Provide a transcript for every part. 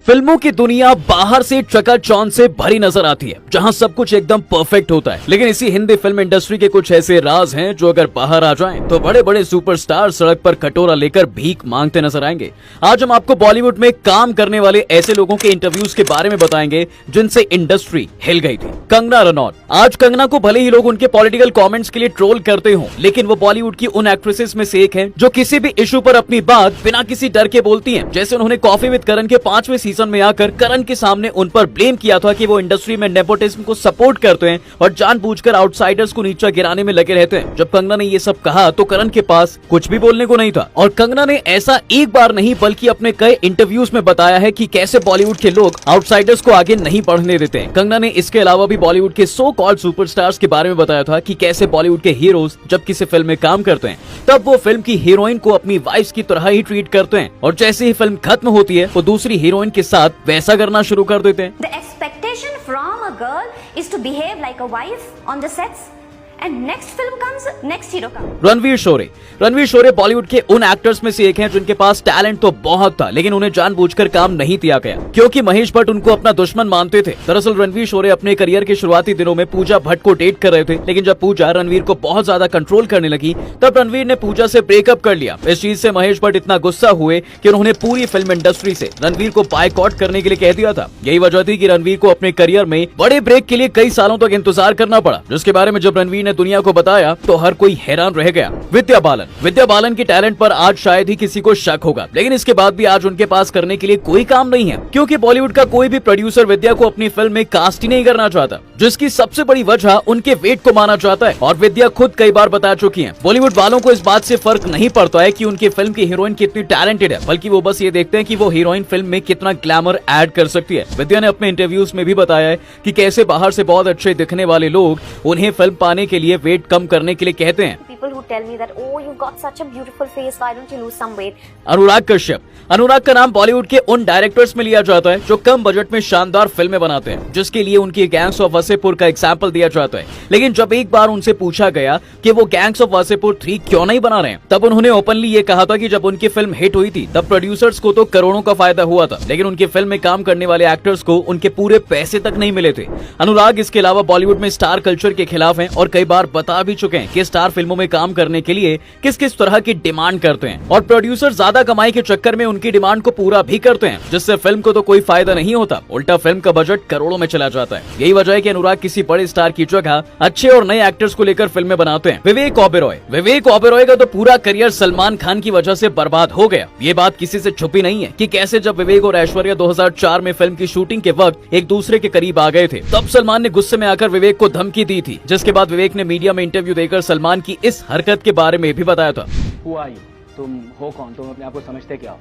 फिल्मों की दुनिया बाहर से चकाचौंध से भरी नजर आती है, जहां सब कुछ एकदम परफेक्ट होता है। लेकिन इसी हिंदी फिल्म इंडस्ट्री के कुछ ऐसे राज हैं जो अगर बाहर आ जाएं तो बड़े बड़े सुपरस्टार सड़क पर कटोरा लेकर भीख मांगते नजर आएंगे। आज हम आपको बॉलीवुड में काम करने वाले ऐसे लोगों के इंटरव्यूज के बारे में बताएंगे जिनसे इंडस्ट्री हिल गई थी। कंगना रनौत। आज कंगना को भले ही लोग उनके पॉलिटिकल कॉमेंट्स के लिए ट्रोल करते हों, लेकिन वो बॉलीवुड की उन एक्ट्रेसेस में से एक है जो किसी भी इशू पर अपनी बात बिना किसी डर के बोलती है। जैसे उन्होंने कॉफी विद करण के 5वें सीजन में आकर करण के सामने उन पर ब्लेम किया था कि वो इंडस्ट्री में नेपोटिज्म को सपोर्ट करते हैं और जानबूझकर आउटसाइडर्स को नीचा गिराने में लगे रहते हैं। जब कंगना ने ये सब कहा तो करण के पास कुछ भी बोलने को नहीं था और कंगना ने ऐसा एक बार नहीं बल्कि अपने कई इंटरव्यूज में बताया है कि कैसे बॉलीवुड के लोग आउटसाइडर्स को आगे नहीं बढ़ने देते हैं। कंगना ने इसके अलावा भी बॉलीवुड के सो कॉल्ड सुपरस्टार्स के बारे में बताया था कि कैसे बॉलीवुड के हीरोज जब किसी फिल्म में काम करते हैं तब वो फिल्म की हीरोइन को अपनी वाइफ की तरह ही ट्रीट करते हैं और जैसे ही फिल्म खत्म होती है वो दूसरी हीरोइन के साथ वैसा करना शुरू कर देते हैं। The expectation from a girl is to behave like a wife on the sets. And next film comes, next hero comes. Ranveer शोरे बॉलीवुड के उन एक्टर्स में से एक हैं जिनके पास टैलेंट तो बहुत था, लेकिन उन्हें जानबूझकर काम नहीं दिया गया क्योंकि महेश भट्ट उनको अपना दुश्मन मानते थे। दरअसल रणवीर शोरे अपने करियर के शुरुआती दिनों में पूजा भट्ट को डेट कर रहे थे, लेकिन जब पूजा रणवीर को बहुत ज्यादा कंट्रोल करने लगी तब रणवीर ने पूजा से ब्रेकअप कर लिया। इस चीज से महेश भट्ट इतना गुस्सा हुए कि उन्होंने पूरी फिल्म इंडस्ट्री से रणवीर को बायकॉट करने के लिए कह दिया था। यही वजह थी कि रणवीर को अपने करियर में बड़े ब्रेक के लिए कई सालों तक इंतजार करना पड़ा, जिसके बारे में जब रणवीर ने दुनिया को बताया तो हर कोई हैरान रह गया। विद्या बालन के टैलेंट पर आज शायद ही किसी को शक होगा, लेकिन इसके बाद भी आज उनके पास करने के लिए कोई काम नहीं है क्योंकि बॉलीवुड का कोई भी प्रोड्यूसर विद्या को अपनी फिल्म में कास्ट ही नहीं करना चाहता, जिसकी सबसे बड़ी वजह उनके वेट को माना जाता है। और विद्या खुद कई बार बता चुकी हैं, बॉलीवुड वालों को इस बात से फर्क नहीं पड़ता है कि उनकी फिल्म की हीरोइन कितनी टैलेंटेड है, बल्कि वो बस ये देखते हैं कि वो हीरोइन फिल्म में कितना ग्लैमर ऐड कर सकती है। विद्या ने अपने इंटरव्यूज में भी बताया है कि कैसे बाहर से बहुत अच्छे दिखने वाले लोग उन्हें फिल्म पाने के लिए वेट कम करने के लिए कहते हैं। People who tell me that, oh, you've got such a beautiful face, why don't you lose some weight? Anurag Kashyap. अनुराग का नाम बॉलीवुड के उन डायरेक्टर्स में लिया जाता है जो कम बजट में शानदार फिल्में बनाते हैं, जिसके लिए उनकी गैंग्स ऑफ वासेपुर का एग्जाम्पल दिया जाता है। लेकिन जब एक बार उनसे पूछा गया कि वो गैंग्स ऑफ वासेपुर 3 क्यों नहीं बना रहे हैं, तब उन्होंने ओपनली ये कहा था कि जब उनकी फिल्म हिट हुई थी तब प्रोड्यूसर्स को तो करोड़ों का फायदा हुआ था, लेकिन उनकी फिल्म में काम करने वाले एक्टर्स को उनके पूरे पैसे तक नहीं मिले थे। अनुराग इसके अलावा बॉलीवुड में स्टार कल्चर के खिलाफ हैं और कई बार बता भी चुके हैं कि स्टार फिल्मों में काम करने के लिए किस किस तरह की डिमांड करते हैं और प्रोड्यूसर ज्यादा कमाई के चक्कर में उनकी डिमांड को पूरा भी करते हैं, जिससे फिल्म को तो कोई फायदा नहीं होता, उल्टा फिल्म का बजट करोड़ों में चला जाता है। यही वजह है कि अनुराग किसी बड़े स्टार की जगह अच्छे और नए एक्टर्स को लेकर फिल्में बनाते हैं। विवेक ओबेरॉय का तो पूरा करियर सलमान खान की वजह से बर्बाद हो गया। ये बात किसी से छुपी नहीं है कि कैसे जब विवेक और ऐश्वर्या 2004 में फिल्म की शूटिंग के वक्त एक दूसरे के करीब आ गए थे, तब सलमान ने गुस्से में आकर विवेक को धमकी दी थी, जिसके बाद विवेक ने मीडिया में इंटरव्यू देकर सलमान की इस हरकत के बारे में भी बताया था। तुम हो कौन? तुम अपने आप को समझते क्या हो?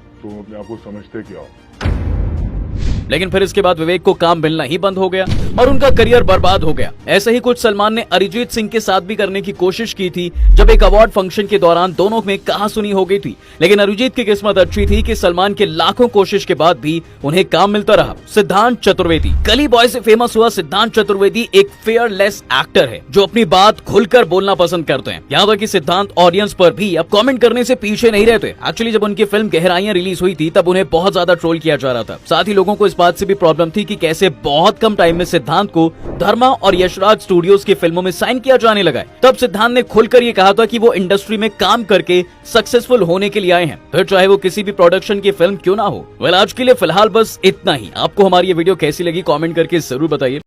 लेकिन फिर इसके बाद विवेक को काम मिलना ही बंद हो गया और उनका करियर बर्बाद हो गया। ऐसे ही कुछ सलमान ने अरिजीत सिंह के साथ भी करने की कोशिश की थी, जब एक अवार्ड फंक्शन के दौरान दोनों में कहासुनी हो गई थी। लेकिन अरिजीत की किस्मत अच्छी थी कि सलमान के लाखों कोशिश के बाद भी उन्हें काम मिलता रहा। सिद्धांत चतुर्वेदी। गली बॉय से फेमस हुआ सिद्धांत चतुर्वेदी एक फेयरलेस एक्टर है जो अपनी बात खुलकर बोलना पसंद करते हैं। यहाँ तक कि सिद्धांत ऑडियंस पर भी अब कमेंट करने से पीछे नहीं रहते। एक्चुअली जब उनकी फिल्म गहराइयां रिलीज हुई थी तब उन्हें बहुत ज्यादा ट्रोल किया जा रहा था। साथ ही लोगों को इस बात से भी प्रॉब्लम थी कि कैसे बहुत कम टाइम में सिद्धांत को धर्मा और यशराज स्टूडियोज की फिल्मों में साइन किया जाने लगा है। तब सिद्धांत ने खुलकर ये कहा था कि वो इंडस्ट्री में काम करके सक्सेसफुल होने के लिए आए हैं, फिर चाहे वो किसी भी प्रोडक्शन की फिल्म क्यों ना हो। वेल, आज के लिए फिलहाल बस इतना ही। आपको हमारी ये वीडियो कैसी लगी कमेंट करके जरूर बताइए।